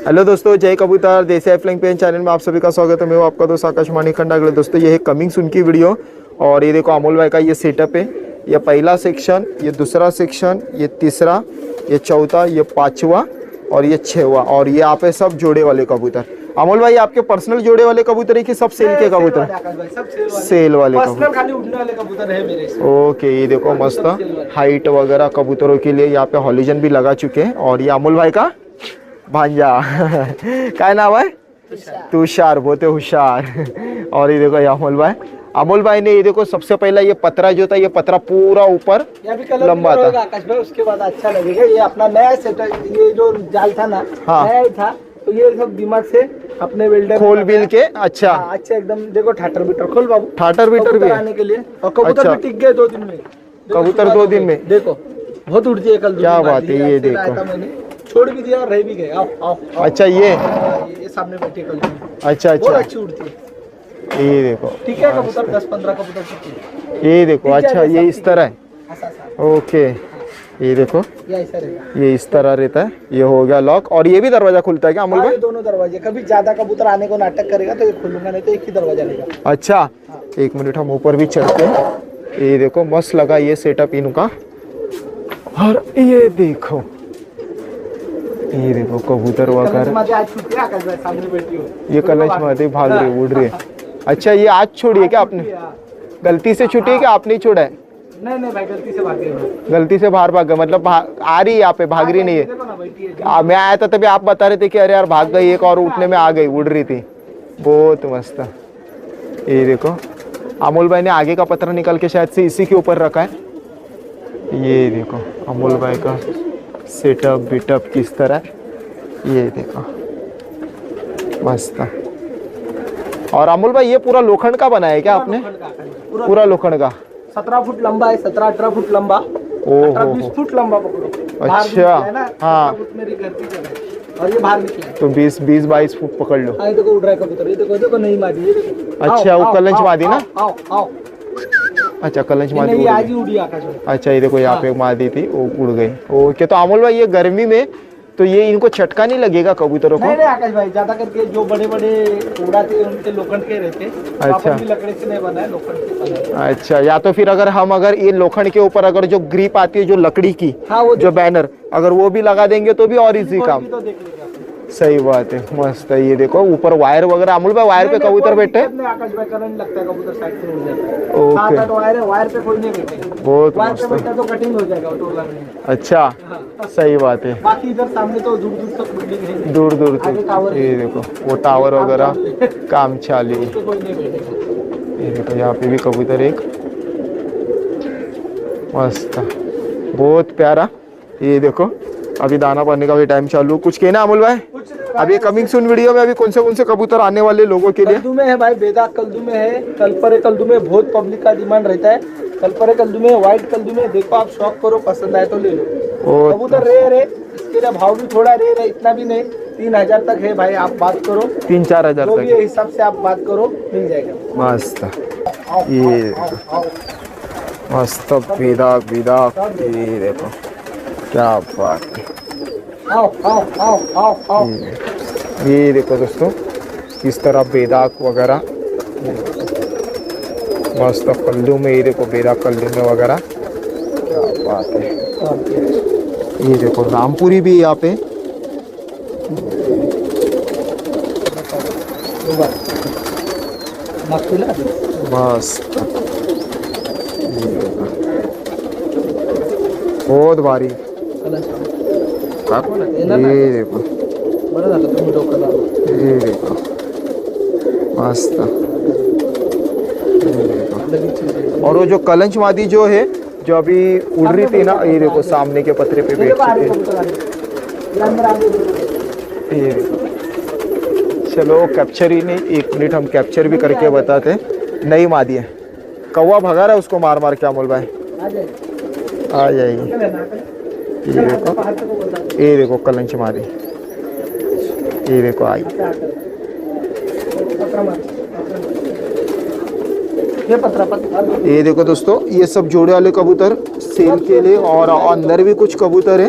Hello दोस्तों, जय कबूतर देसी फ्लाइंग पेन चैनल में आप सभी का स्वागत है। मैं हूं आपका दोस्त आकाश मणिखंड। दोस्तों ये है कमिंग सून की वीडियो और ये देखो अमोल भाई का ये सेटअप है। ये पहला सेक्शन, ये दूसरा सेक्शन, ये तीसरा, ये चौथा, ये पांचवा और ये छठवां। और ये आप है सब जोड़े वाले कबूतर। अमोल भाई आपके पर्सनल जोड़े वाले कबूतर है कि सब सेल के कबूतर? सेल वाले कबूतर, खाली उड़ने वाले कबूतर है मेरे। ओके, ये देखो मस्त हाइट वगैरह कबूतरों के लिए यहाँ पे हॉलीजन भी लगा चुके हैं। और ये अमोल भाई का भांजा क्या नाम है? तुषार, बहुत होशियार। और ये देखो ये अमोल भाई ने ये देखो सबसे पहला ये पतरा जो था, ये पतरा पूरा ऊपर लंबा था। आकाश भाई उसके बाद अच्छा लगेगा। ये अपना नया सेटअप, ये जो जाल था ना, हाँ, नया ही था, तो ये सब दिमाग से अपने वेल्डर खोल बिल के। अच्छा अच्छा एकदम देखो, ठाटर बीटर खोल बाबू, ठाटर बीटर भी आने के लिए। और कबूतर भी टिक गए 2 दिन में। कबूतर 2 दिन में देखो बहुत उड़ती है। कल क्या बात है, ये देखो मैंने छोड़ भी दिया और रह भी गए। आओ आओ आओ। अच्छा ये सामने बैठी कल। अच्छा बहुत अच्छा, अच्छी उड़ती है। ये देखो ठीक है, कबूतर 10-15 कबूतर टिक है। ये देखो। अच्छा ये इस तरह है, ओके। ये देखो ये ऐसा रहेगा, ये इस तरह रहता है। ये हो गया लॉक। और ये भी दरवाजा खुलता है क्या अमोल भाई? दोनों दरवाजे। कभी ज्यादा कबूतर आने को नाटक करेगा तो ये खोलूंगा, नहीं तो एक ही दरवाजा रहेगा। अच्छा एक मिनट, हम ऊपर भी चढ़ते हैं। ये देखो मस्त लगा ये सेटअप इनका। और ये देखो कबूतर वगैरह। ये कलश मादी भाग रही, उड़ रही है। अच्छा ये आज छोड़ी है क्या आपने? गलती से छूटी है क्या आपने ही छोड़ा है? नहीं भाई, गलती से भाग गए। गलती से बाहर भाग गए मतलब आ रही है यहाँ पे, भाग रही नहीं है। मैं आया था तभी आप बता रहे थे कि अरे यार भाग गई एक और उठने में आ गई, उड़ रही थी। बहुत मस्त। ये देखो अमोल भाई ने आगे का पत्थर निकाल के शायद से इसी के ऊपर रखा है। ये देखो अमोल भाई का सेटअप बिटअप किस तरह, ये देखो मस्त। और अमोल भाई ये पूरा लोखंड का बना है क्या आपने? पूरा लोखंड का। 17 फुट लंबा है, 17-18 फुट लंबा, 18-20 फुट लंबा पकड़ो। अच्छा हाँ, मेरी घर की जगह है और ये बाहर निकला है तो 20-22 फुट पकड़ लो। हाँ देखो उड़ रहा है कबूतर, ये देखो नहीं मादी, ये देखो। अच्छा वो कलंच मादी ना? आओ आओ। अच्छा कलंच मादी नहीं, उड़ आज गई। ही उड़ी आकाश में। अच्छा ये देखो यहाँ पे मादी थी, वो उड़ गई। ओके, तो अमोल भाई ये गर्मी में तो ये इनको झटका नहीं लगेगा कबूतरों को? नहीं आकाश भाई, ज्यादा करके जो बड़े बड़े उड़ाते उनके लोखंड के रहते। अच्छा लकड़ी से नहीं बना है, लोखंड के बना है। अच्छा, या तो फिर अगर ये लोखंड के ऊपर अगर जो ग्रिप आती है जो लकड़ी की, हाँ, वो जो बैनर अगर वो भी लगा देंगे तो भी और इजी काम। तो देख लीजिए आप। सही बात है, मस्त है। ये देखो ऊपर वायर वगैरह, अमोल भाई वायर पे कबूतर बैठे। आकाश भाई करंट लगता है, कबूतर साइड से उड़ जाता है। ओके, 7-8 वायर है, वायर पे कोई नहीं बैठे। बहुत वायर पे मस्त। बैठा तो कटिंग हो जाएगा टोला में। अच्छा सही बात है। बाकी इधर सामने तो दूर दूर तक बिल्डिंग है, दूर दूर आगे तक। टावर है। ये देखो वो टावर वगैरह काम चालू है। उस पे कोई नहीं बैठेगा। ये देखो यहाँ पे भी कबूतर एक मस्त, बहुत प्यारा। ये देखो अभी दाना पाने का भी टाइम चालू। कुछ कहना अमोल भाई? अभी कमिंग सून वीडियो में अभी कौन से कबूतर आने वाले लोगों के लिए? कल्दू में है भाई, बेदा कल्दू में है, कलपरे कल्दू में बहुत पब्लिक का डिमांड रहता है। कलपरे कल्दू में, व्हाइट कल्दू में, देखो आप शौक करो, पसंद आए तो ले लो। कबूतर रेयर है, इसके लिए भाव भी थोड़ा रेयर है, इतना भी नहीं। 3000 तक है भाई, आप बात करो 3-4 हजार जो भी तक हिसाब से आप बात करो, मिल जाएगा। मस्त। आओ, ये आओ, आओ, मस्त बेदाग, ये देखो क्या बात है। आओ आओ आओ आओ आओ। ये देखो दोस्तों इस तरह बेदाग वगैरह मस्त कल्लू में। ये देखो बेदाग कल्लू में वगैरह, क्या बात है। ये देखो रामपुरी भी यहाँ पे। मस्त, बहुत भारी। ये देखो, ये देखो मस्त। और वो जो कलंच मादी जो है जो अभी उड़ रही थी ना, ये देखो सामने के पत्रे पे बैठ चुके। ये देखो, चलो कैप्चर ही नहीं, 1 मिनट हम कैप्चर भी करके बताते। नई मादी है, कौवा भगा रहा है उसको मार मार के अमोल भाई। आ जाएगी। ये देखो कलंच मादी, ये देखो आई। ये देखो दोस्तों ये सब जोड़े वाले कबूतर सेल के लिए, और अंदर भी कुछ कबूतर है।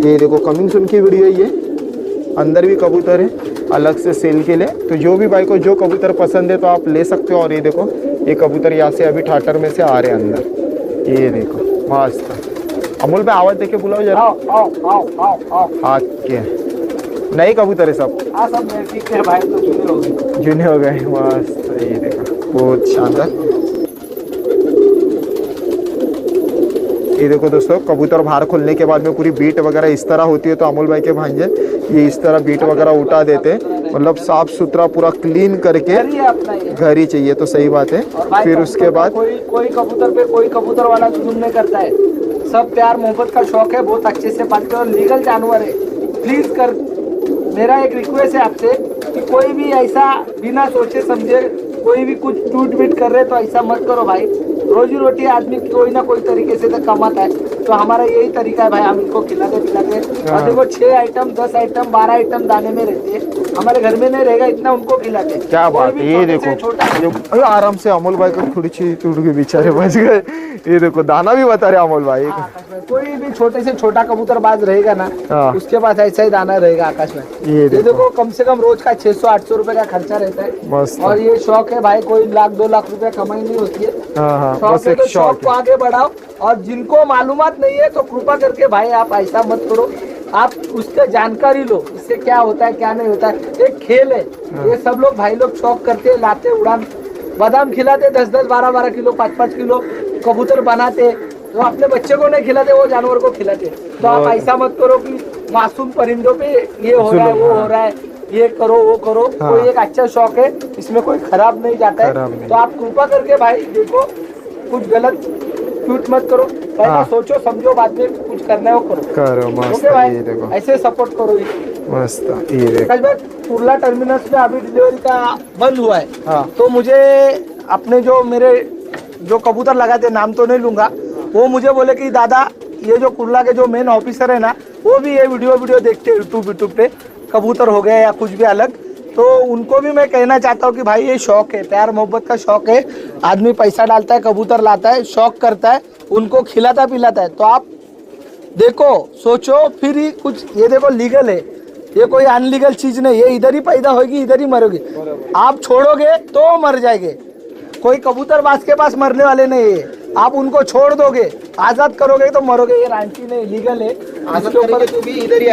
ये देखो कमिंग सून की वीडियो है ये। अंदर भी कबूतर है अलग से सेल के लिए। तो जो भी भाई को जो कबूतर पसंद है तो आप ले सकते हो। और ये देखो ये कबूतर यहाँ से अभी ठाटर में से आ रहे हैं अंदर, ये देखो मस्त। अमूल भाई आवाज देके बुलाओ जरा। आओ आओ आओ आओ आओ। हाँ के नई कबूतर है सब? हाँ सब ठीक है भाई, तो चुने हो गए, जूने हो गए मस्त। ये देखो बहुत शानदार। ये देखो दोस्तों कबूतर बाहर खोलने के बाद में पूरी बीट वगैरह इस तरह होती है। तो अमूल भाई के भांजे ये इस तरह बीट वगैरह उठा देते, मतलब साफ सुथरा पूरा क्लीन करके घर ही चाहिए। तो सही बात है। फिर उसके बाद कोई कबूतर पे कोई कबूतर वाला जुल्म नहीं करता है, सब प्यार मोहब्बत का शौक है, बहुत अच्छे से पालते हैं और लीगल जानवर है। प्लीज कर मेरा एक रिक्वेस्ट है आपसे कि कोई भी ऐसा बिना सोचे समझे कोई भी कुछ टूट बीट कर रहे तो ऐसा मत करो भाई। रोजी रोटी आदमी कोई ना कोई तरीके से तो कमाता है, तो हमारा यही तरीका है भाई, हम इनको खिलाते पिलाते। और देखो 6 आइटम 10 आइटम 12 आइटम दाने में रहते हैं, हमारे घर में नहीं रहेगा इतना, उनको खिलाते। क्या बात है। ये देखो छोटा आराम से अमोल भाई को थोड़ी सी टूट गई, बेचारे बच गए। ये देखो दाना भी बता रहे अमोल भाई। कोई भी छोटे से छोटा कबूतर बाज रहेगा ना, उसके पास ऐसा ही दाना रहेगा आकाश में। ये देखो कम से कम रोज का 600-800 रुपए का खर्चा रहता है मस्त। और ये शौक है भाई, कोई 1-2 लाख रुपया कमाई नहीं होती है। बस एक शौक को आगे बढ़ाओ। और जिनको मालूमात नहीं है तो कृपा करके भाई आप ऐसा मत करो, आप उससे जानकारी लो, इससे क्या होता है क्या नहीं होता है। एक खेल है, ये सब लोग भाई लोग शौक करते लाते उड़ान बादाम खिलाते 10-10 12-12 किलो 5-5 किलो कबूतर बनाते, तो अपने बच्चे को नहीं खिलाते, वो जानवर को खिलाते। तो आप ऐसा मत करो कि मासूम परिंदों पे ये हो रहा है वो हो रहा है, ये करो वो करो। कोई एक अच्छा शौक है, इसमें कोई खराब नहीं जाता है। तो आप कृपा करके भाई देखो कुछ गलत ट्वीट मत करो, पहला सोचो समझो, बाद में कुछ करना है वो करो मस्त। भाई देखो ऐसे सपोर्ट करो मस्त। ये देखो कुर्ला टर्मिनस में अभी डिलीवरी का बंद हुआ है। तो मुझे अपने जो मेरे जो कबूतर लगाते, नाम तो नहीं लूंगा, वो मुझे बोले कि दादा ये जो कुर्ला के जो मेन ऑफिसर है ना, वो भी ये वीडियो देखते यूट्यूब पे कबूतर हो गए या कुछ भी अलग, तो उनको भी मैं कहना चाहता हूँ कि भाई ये शौक है, प्यार मोहब्बत का शौक है। आदमी पैसा डालता है, कबूतर लाता है, शौक करता है, उनको खिलाता पिलाता है। तो आप देखो सोचो फिर ही कुछ। ये देखो लीगल है, ये कोई अनलीगल चीज नहीं, ये इधर ही पैदा होगी इधर ही मरोगे। आप छोड़ोगे तो मर जाएंगे, कोई कबूतरबाज के पास मरने वाले नहीं है। आप उनको छोड़ दोगे आजाद करोगे तो मरोगे। ये रांची नहीं लीगल है, इसके ऊपर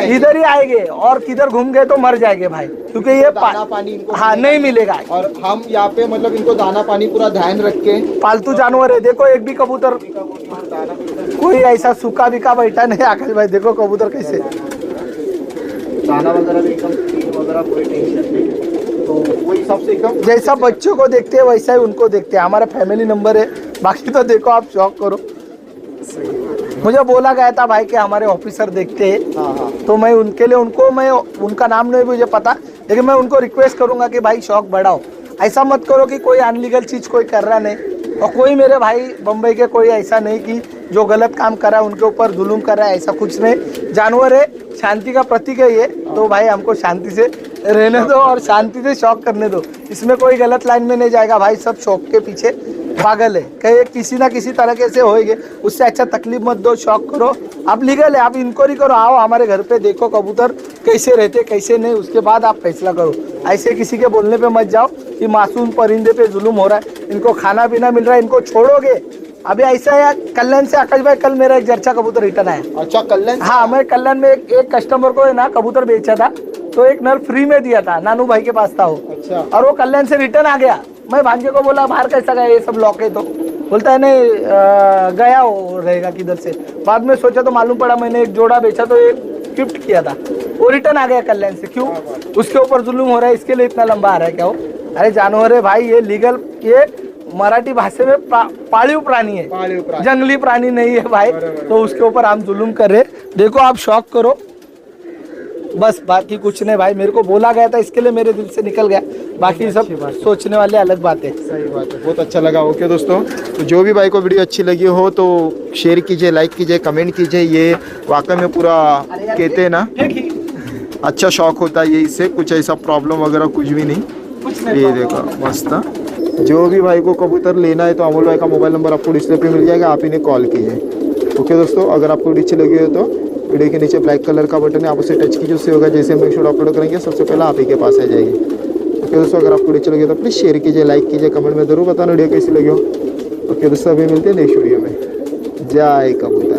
इधर ही आएंगे और किधर घूम गए तो मर जाएंगे भाई, क्योंकि ये दाना पानी इनको नहीं मिलेगा। और हम यहाँ पे मतलब इनको दाना पानी पूरा ध्यान रख के, पालतू जानवर है। देखो एक भी कबूतर कोई ऐसा सूखा बिका बैठा नहीं आकाश भाई, देखो कबूतर कैसे दाना वगैरह भी एकदम वगैरह कोई टेंशन नहीं। तो वही सबसे एकदम जैसा बच्चों को देखते हैं वैसा ही उनको देखते हैं। हमारा फैमिली नंबर है, बाकी तो देखो आप शौक करो। मुझे बोला गया था भाई कि हमारे ऑफिसर देखते हैं, तो मैं उनके लिए मैं उनका नाम नहीं मुझे पता, लेकिन मैं उनको रिक्वेस्ट करूंगा कि भाई शौक बढ़ाओ। ऐसा मत करो कि कोई अनलीगल चीज कोई कर रहा नहीं, और कोई मेरे भाई बम्बई के कोई ऐसा नहीं कि जो गलत काम कर रहा है उनके ऊपर जुल्म कर रहा है, ऐसा कुछ नहीं। जानवर है, शांति का प्रतीक है ये, तो भाई हमको शांति से रहने दो और शांति से शौक करने दो। इसमें कोई गलत लाइन में नहीं जाएगा भाई, सब शौक के पीछे पागल है, कहीं किसी ना किसी तरीके से होएंगे। उससे अच्छा तकलीफ मत दो, शौक करो। आप लीगल है, आप इंक्वायरी करो, आओ हमारे घर पे देखो कबूतर कैसे रहते कैसे नहीं, उसके बाद आप फैसला करो। ऐसे किसी के बोलने पे मत जाओ कि मासूम परिंदे पे जुल्म हो रहा है, इनको खाना पीना मिल रहा है, इनको छोड़ोगे। अभी ऐसा है कल्याण से आकाश भाई, कल मेरा एक जर्चा कबूतर रिटर्न आया। अच्छा कल्याण? हाँ, मैं कल्याण में एक कस्टमर को है ना कबूतर बेचा था, तो एक नर फ्री में दिया था, नानू भाई के पास था वो। अच्छा। और वो कल्याण से रिटर्न आ गया। मैं भांजे को बोला बाहर कैसा गया, ये सब लॉक है, तो बोलता है नहीं गया वो रहेगा किधर से। बाद में सोचा तो मालूम पड़ा मैंने एक जोड़ा बेचा तो एक गिफ्ट किया था, वो रिटर्न आ गया कल्याण से। क्यों? उसके ऊपर जुल्म हो रहा है, इसके लिए इतना लंबा आ रहा है क्या वो? अरे जानवर है भाई, ये लीगल, ये मराठी भाषा में पाळीव प्राणी है, जंगली प्राणी नहीं है भाई। तो उसके ऊपर हम जुल्म कर रहे। देखो आप शौक करो बस, बाकी कुछ नहीं भाई। मेरे को बोला गया था इसके लिए मेरे दिल से निकल गया, बाकी सब सोचने वाले अलग बात है। सही बात है, बहुत अच्छा लगा। ओके दोस्तों, तो जो भी भाई को वीडियो अच्छी लगी हो तो शेयर कीजिए, लाइक कीजिए, कमेंट कीजिए। ये वाकई में पूरा कहते हैं ना अच्छा शौक होता है ये, इससे कुछ ऐसा प्रॉब्लम वगैरह कुछ भी नहीं। ये देखो मस्त। जो भी भाई को कबूतर लेना है तो अमोल भाई का मोबाइल नंबर आपको डिस्प्ले पे मिल जाएगा, आप इन्हें कॉल कीजिए। ओके दोस्तों, अगर आपको वीडियो अच्छी लगी हो तो वीडियो के नीचे ब्लैक कलर का बटन है, आप उसे टच कीजिए, उससे होगा जैसे हम एक शॉट अपलोड करेंगे सबसे पहले आप ही के पास आ जाएगी। ओके दोस्तों, अगर आपको वीडियो अच्छी लगी तो प्लीज़ शेयर कीजिए, लाइक कीजिए, कमेंट में जरूर बताना वीडियो कैसी लगी हो। ओके दोस्तों, अभी मिलते हैं नेक्स्ट वीडियो में। जय कबूतर।